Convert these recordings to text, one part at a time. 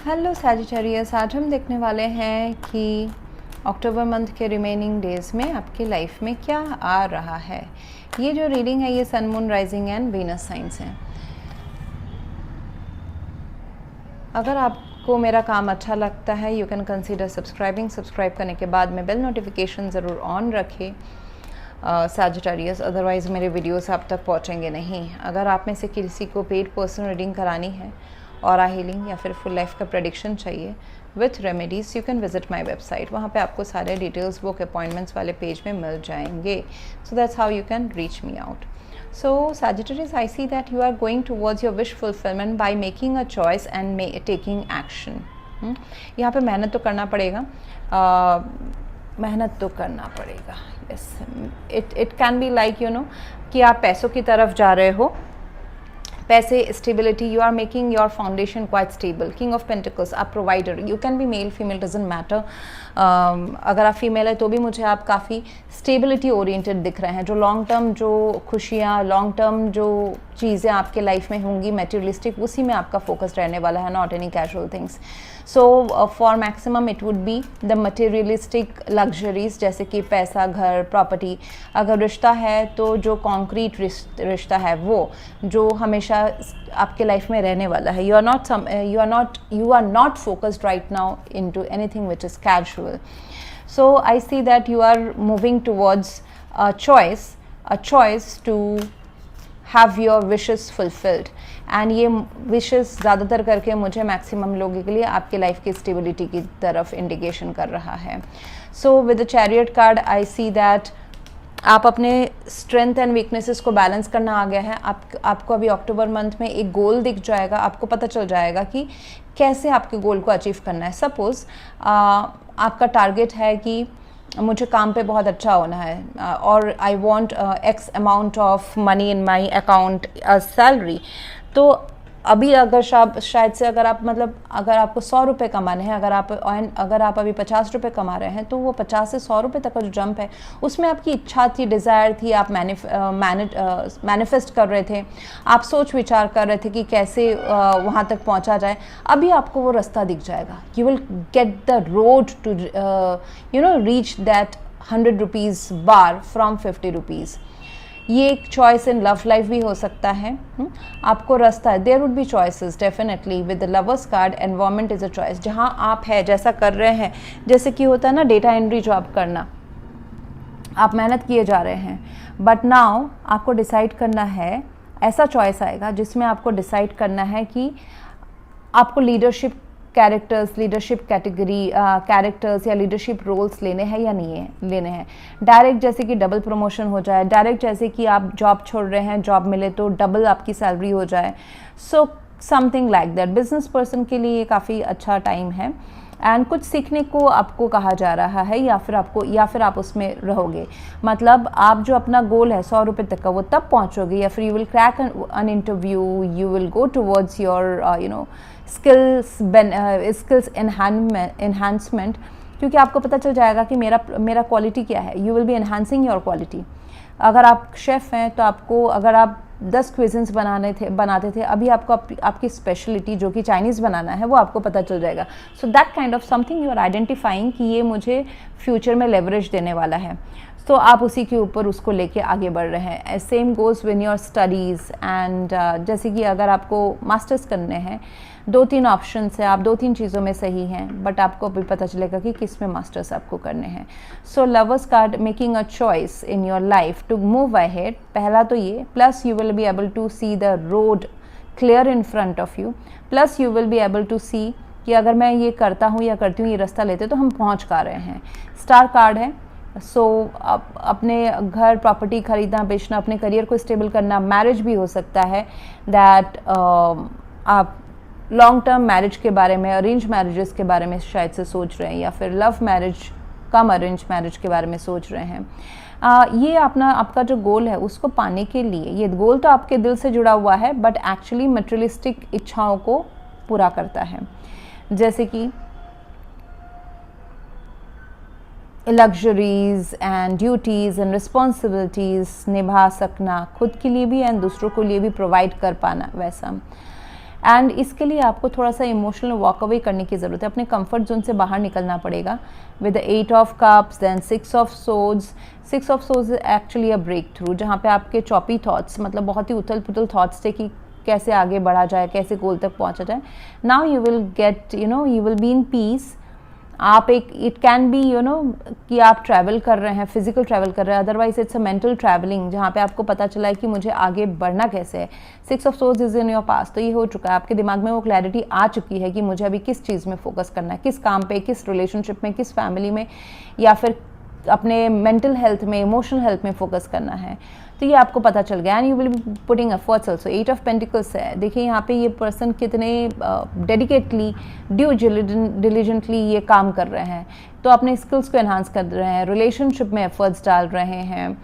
Hello Sagittarius, आज हम देखने वाले हैं कि अक्टूबर मंथ के रिमेनिंग डेज़ में आपकी लाइफ में क्या आ रहा है। ये जो रीडिंग है ये sun, moon, rising and Venus signs है। अगर आपको मेरा काम अच्छा लगता है you can consider subscribing. Subscribe करने के बाद में बेल नोटिफिकेशन ज़रूर ऑन रखें सैजिटेरियस, अदरवाइज़ मेरे वीडियोस आप तक पहुंचेंगे नहीं। अगर आप में से किसी को पेड पर्सनल रीडिंग करानी है, ऑरा हीलिंग या फिर फुल लाइफ का प्रेडिक्शन चाहिए with remedies, you can visit my website. वहाँ पे आपको सारे डिटेल्स बुक अपॉइंटमेंट्स वाले पेज में मिल जाएंगे। So that's how you can reach me out. So Sagittarius, I see that you are going towards your wish fulfillment by making a choice and taking action. यहाँ पे मेहनत तो करना पड़ेगा, मेहनत तो करना पड़ेगा। Yes, it can be like कि आप पैसों की तरफ जा रहे हो, पैसे, stability, you are making your foundation quite stable. King of pentacles, आप provider, you can be male female doesn't matter. अगर आप फीमेल है तो भी मुझे आप काफ़ी स्टेबिलिटी ओरिएंटेड दिख रहे हैं। जो लॉन्ग टर्म जो खुशियाँ, लॉन्ग टर्म जो चीज़ें आपके लाइफ में होंगी मटेरियलिस्टिक, उसी में आपका फोकस रहने वाला है, not any casual things. So for maximum it would be the materialistic luxuries, जैसे कि पैसा, घर, प्रॉपर्टी। अगर रिश्ता है तो जो कॉन्क्रीट रिश्ता है वो जो हमेशा आपके लाइफ में रहने वाला है। You are not focused right now into anything which is casual. So I see that you are moving towards a choice to have your wishes fulfilled, and ये विशेस ज़्यादातर करके मुझे मैक्सिमम लोगों के लिए आपके लाइफ की स्टेबिलिटी की तरफ इंडिकेशन कर रहा है। So with the chariot card I see that आप अपने स्ट्रेंथ एंड वीकनेसेस को बैलेंस करना आ गया है। आपको अभी अक्टूबर मंथ में एक गोल दिख जाएगा, आपको पता चल जाएगा कि कैसे आपके गोल को अचीव करना है। सपोज़ आपका टारगेट है कि मुझे काम पे बहुत अच्छा होना है और I want x amount of money in my account salary. तो अभी अगर शायद से अगर आपको 100 रुपये कमाने हैं, अगर आप अभी 50 रुपये कमा रहे हैं, तो वो 50 से 100 रुपये तक का जो जंप है उसमें आपकी इच्छा थी, डिज़ायर थी, आप मैनिफेस्ट कर रहे थे, आप सोच विचार कर रहे थे कि कैसे वहाँ तक पहुँचा जाए। अभी आपको वो रास्ता दिख जाएगा। You will get the road to reach that 100 rupees bar from 50 rupees. ये एक चॉइस इन लव लाइफ भी हो सकता है। आपको रास्ता है, there would be choices definitely. With the lovers card, environment is a choice. जहाँ आप है, जैसा कर रहे हैं, जैसे कि होता है ना डेटा एंट्री जॉब करना, आप मेहनत किए जा रहे हैं, बट नाउ आपको डिसाइड करना है, ऐसा चॉइस आएगा जिसमें आपको डिसाइड करना है कि आपको leadership characters, leadership category characters या लीडरशिप रोल्स लेने हैं या नहीं लेने हैं। डायरेक्ट जैसे कि डबल प्रमोशन हो जाए, डायरेक्ट जैसे कि आप जॉब छोड़ रहे हैं, जॉब मिले तो डबल आपकी सैलरी हो जाए। So something like that. Business person के लिए काफ़ी अच्छा टाइम है एंड कुछ सीखने को आपको कहा जा रहा है, या फिर आप उसमें रहोगे। मतलब आप जो अपना गोल है 100 रुपये तक का, वो तब पहुंचोगे, या फिर you will crack an interview, you will go towards your skills enhancement, क्योंकि आपको पता चल जाएगा कि मेरा क्वालिटी क्या है। You will B enhancing your quality. अगर आप शेफ़ हैं तो आपको, अगर आप 10 क्विज़न्स बनाते थे, अभी आपको आपकी स्पेशलिटी जो कि चाइनीज़ बनाना है वो आपको पता चल जाएगा। So that kind of something you are identifying कि ये मुझे फ्यूचर में लेवरेज देने वाला है। तो आप उसी के ऊपर उसको लेके आगे बढ़ रहे हैं। Same goes win your studies and जैसे कि अगर आपको मास्टर्स करने हैं, 2-3 ऑप्शंस है, आप 2-3 चीज़ों में सही हैं, बट आपको अभी पता चलेगा कि किस में मास्टर्स आपको करने हैं। So lovers card, making a choice in your life to move ahead, पहला तो ये, plus you will be able to see the road clear in front of you, plus you will be able to see कि अगर मैं ये करता हूँ या करती हूँ, ये रास्ता लेते तो हम पहुँच का रहे हैं। स्टार कार्ड है। सो अपने घर, प्रॉपर्टी खरीदना, बेचना, अपने करियर को स्टेबल करना, मैरिज भी हो सकता है दैट आप लॉन्ग टर्म मैरिज के बारे में, अरेंज मैरिजेस के बारे में शायद से सोच रहे हैं, या फिर लव मैरिज कम अरेंज मैरिज के बारे में सोच रहे हैं। ये आपका जो गोल है उसको पाने के लिए, ये गोल तो आपके दिल से जुड़ा हुआ है, बट एक्चुअली मटेरियलिस्टिक इच्छाओं को पूरा करता है, जैसे कि luxuries and duties and responsibilities निभा सकना, खुद के लिए भी एंड दूसरों के लिए भी प्रोवाइड कर पाना, वैसा। एंड इसके लिए आपको थोड़ा सा इमोशनल वॉक अवे करने की ज़रूरत है, अपने कंफर्ट जोन से बाहर निकलना पड़ेगा. With the 8 of cups, then 6 of swords. 6 of swords is actually a breakthrough, जहाँ पे आपके चॉपी थॉट्स, मतलब बहुत ही उथल पुथल थॉट्स थे कि कैसे आगे बढ़ा जाए, कैसे गोल तक पहुँचा जाए. Now you will gate, you will be in peace. आप एक, इट कैन बी कि आप ट्रैवल कर रहे हैं, फिजिकल ट्रैवल कर रहे हैं, otherwise it's a mental travelling, जहाँ पे आपको पता चला है कि मुझे आगे बढ़ना कैसे है. 6 of swords is in your past, तो ये हो चुका है, आपके दिमाग में वो क्लैरिटी आ चुकी है कि मुझे अभी किस चीज़ में फोकस करना है, किस काम पे, किस रिलेशनशिप में, किस फैमिली में, या फिर अपने मेंटल हेल्थ में, इमोशनल हेल्थ में फोकस करना है. तो ये आपको पता चल गया. And you will be putting efforts also. 8 of pentacles है, देखिए यहाँ पे ये पर्सन कितने डेडिकेटली, डिलीजेंटली ये काम कर रहे हैं. तो अपने स्किल्स को एनहांस कर रहे हैं, रिलेशनशिप में एफर्ट्स डाल रहे हैं,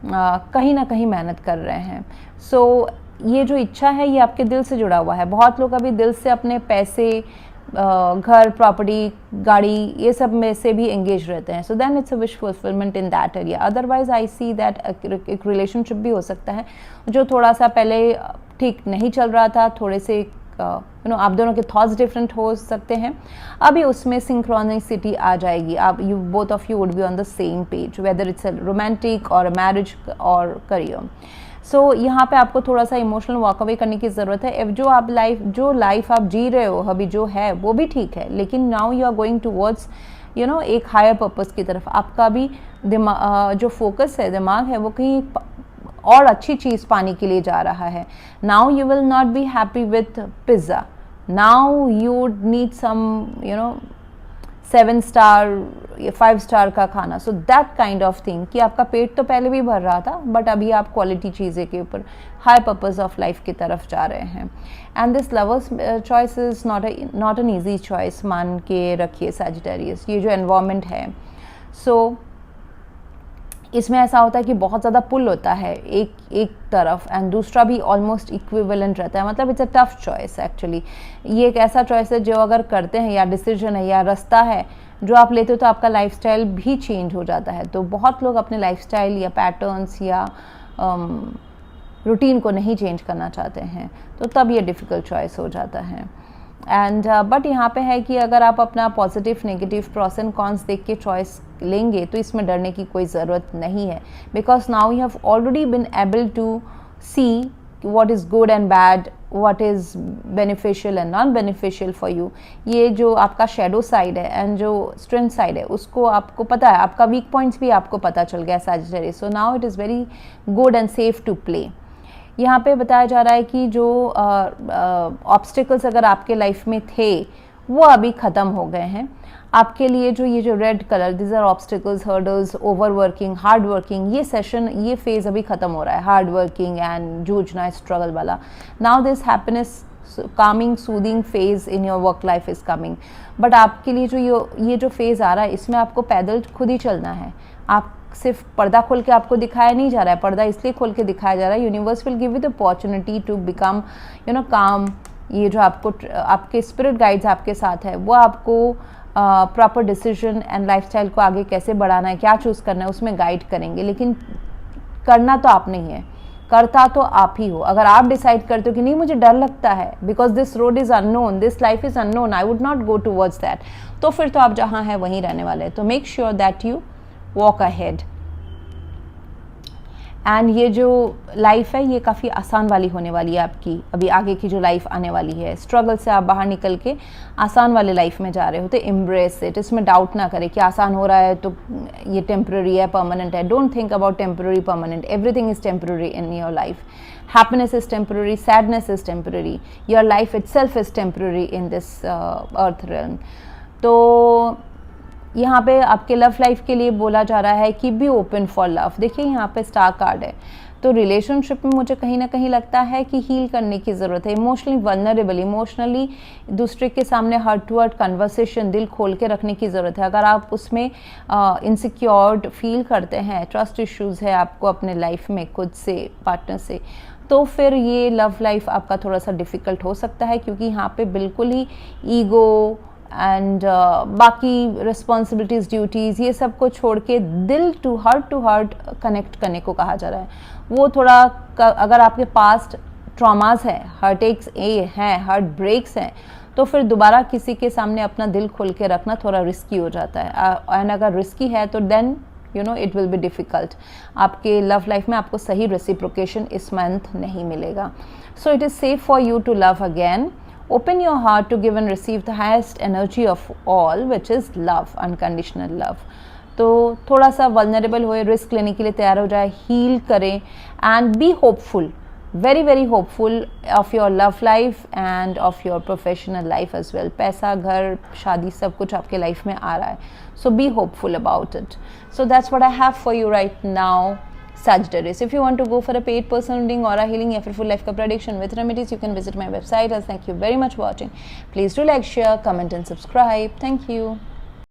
कहीं ना कहीं मेहनत कर रहे हैं. सो ये जो इच्छा है ये आपके दिल से जुड़ा हुआ है. बहुत लोग अभी दिल से अपने पैसे, घर, प्रॉपर्टी, गाड़ी, ये सब में से भी एंगेज रहते हैं. So then it's a wish fulfilment in that area. Otherwise I see that एक रिलेशनशिप भी हो सकता है जो थोड़ा सा पहले ठीक नहीं चल रहा था, थोड़े से आप दोनों के थॉट्स डिफरेंट हो सकते हैं, अभी उसमें सिंक्रोनिसिटी आ जाएगी. आप both of you would be on the same page, whether it's a romantic और मैरिज और करियर. सो यहाँ पे आपको थोड़ा सा इमोशनल वॉक अवे करने की ज़रूरत है. जो लाइफ आप जी रहे हो अभी जो है वो भी ठीक है, लेकिन now you are going towards एक हायर पर्पस की तरफ. आपका भी दिमाग, जो फोकस है, दिमाग है, वो कहीं और अच्छी चीज़ पाने के लिए जा रहा है. Now you will not be happy with pizza, now you need some 7 star, 5 star का खाना. So that kind of thing कि आपका पेट तो पहले भी भर रहा था, बट अभी आप क्वालिटी चीज़ें के ऊपर, हाई पर्पस ऑफ लाइफ की तरफ जा रहे हैं. And this lovers choice is not an easy choice. मान के रखिए सैजिटेरियस, ये जो एनवायरनमेंट है, सो इसमें ऐसा होता है कि बहुत ज़्यादा पुल होता है एक तरफ, एंड दूसरा भी ऑलमोस्ट इक्विवेलेंट रहता है. मतलब it's a tough choice actually. ये एक ऐसा चॉइस है जो अगर करते हैं, या डिसीजन है, या रास्ता है जो आप लेते हो, तो आपका लाइफस्टाइल भी चेंज हो जाता है. तो बहुत लोग अपने लाइफस्टाइल या पैटर्न्स या रूटीन को नहीं चेंज करना चाहते हैं, तो तब ये डिफ़िकल्ट चॉइस हो जाता है. एंड बट यहाँ पे है कि अगर आप अपना positive, negative, pros and cons देख के चॉइस लेंगे तो इसमें डरने की कोई ज़रूरत नहीं है. Because now you have already been able to see what is good and bad, what is beneficial and non beneficial for you. ये जो आपका शेडो साइड है एंड जो स्ट्रेंथ साइड है, उसको आपको पता है, आपका वीक पॉइंट्स भी आपको पता चल गया Sagittarius. So now it is very good and safe to play. यहाँ पे बताया जा रहा है कि जो ऑब्स्टिकल्स अगर आपके लाइफ में थे वो अभी ख़त्म हो गए हैं. आपके लिए ये जो red colour, this are obstacles, hurdles, over working, hard working, ये सेशन, ये फेज़ अभी ख़त्म हो रहा है. हार्ड वर्किंग एंड जूझना, स्ट्रगल वाला. Now this happiness, calming, soothing phase in your work life is coming. But आपके लिए ये जो फेज़ आ रहा है, इसमें आपको पैदल खुद ही चलना है. आप सिर्फ पर्दा खोल के आपको दिखाया नहीं जा रहा है, पर्दा इसलिए खोल के दिखाया जा रहा है, universe will give you the opportunity to become calm. ये जो आपके स्पिरिट गाइड्स आपके साथ है, वो आपको प्रॉपर डिसीजन एंड लाइफस्टाइल को आगे कैसे बढ़ाना है, क्या चूज़ करना है, उसमें गाइड करेंगे. लेकिन करना तो आप नहीं है, करता तो आप ही हो. अगर आप डिसाइड करते हो कि नहीं मुझे डर लगता है, because this road is unknown, this life is unknown, I would not go towards that, तो फिर तो आप जहाँ हैं वहीं रहने वाले हैं. तो make sure that you walk ahead. And ये जो लाइफ है ये काफ़ी आसान वाली होने वाली है आपकी. अभी आगे की जो लाइफ आने वाली है, स्ट्रगल से आप बाहर निकल के आसान वाले लाइफ में जा रहे हो, तो एम्ब्रेस इट. इसमें डाउट ना करें कि आसान हो रहा है तो ये टेम्प्रेरी है, परमानेंट है. Don't think about temporary, permanent. Everything is temporary in your life. Happiness is temporary, sadness is temporary, your life itself is temporary in this earth realm. तो यहाँ पे आपके लव लाइफ के लिए बोला जा रहा है कि बी ओपन फॉर लव. देखिए यहाँ पे स्टार कार्ड है, तो रिलेशनशिप में मुझे कहीं ना कहीं लगता है कि हील करने की ज़रूरत है. इमोशनली वल्नरेबल, इमोशनली दूसरे के सामने हार्ट टू हार्ट कन्वर्सेशन, दिल खोल के रखने की ज़रूरत है. अगर आप उसमें इनसिक्योर्ड फील करते हैं, ट्रस्ट इश्यूज़ है आपको अपने लाइफ में खुद से, पार्टनर से, तो फिर ये लव लाइफ आपका थोड़ा सा डिफ़िकल्ट हो सकता है. क्योंकि यहाँ पे बिल्कुल ही ईगो एंड बाकी रिस्पॉन्सिबिलिटीज़, ड्यूटीज़, ये सब को छोड़ के दिल टू हार्ट कनेक्ट करने को कहा जा रहा है. वो थोड़ा अगर आपके पास्ट ट्रॉमास है, हार्ट एक्स हैं, हार्ट ब्रेक्स हैं, तो फिर दोबारा किसी के सामने अपना दिल खोल के रखना थोड़ा रिस्की हो जाता है। एंड अगर रिस्की है तो then you know it will be difficult. आपके लव लाइफ में आपको सही रेसिप्रोकेशन इस मंथ नहीं मिलेगा। So it is safe for you to love again. Open your heart to give and receive the highest energy of all, which is love, unconditional love. तो थोड़ा सा वल्नरेबल होए, रिस्क लेने के लिए तैयार हो जाए, हील करें and be hopeful, very very hopeful of your love life and of your professional life as well. पैसा, घर, शादी सब कुछ आपके लाइफ में आ रहा है, so be hopeful about it. So that's what I have for you right now, Sagittarius. If you want to go for a paid personal reading, aura healing, या फिर full life का prediction with remedies, you can visit my website. Thank you very much for watching. Please do like, share, comment and subscribe. Thank you.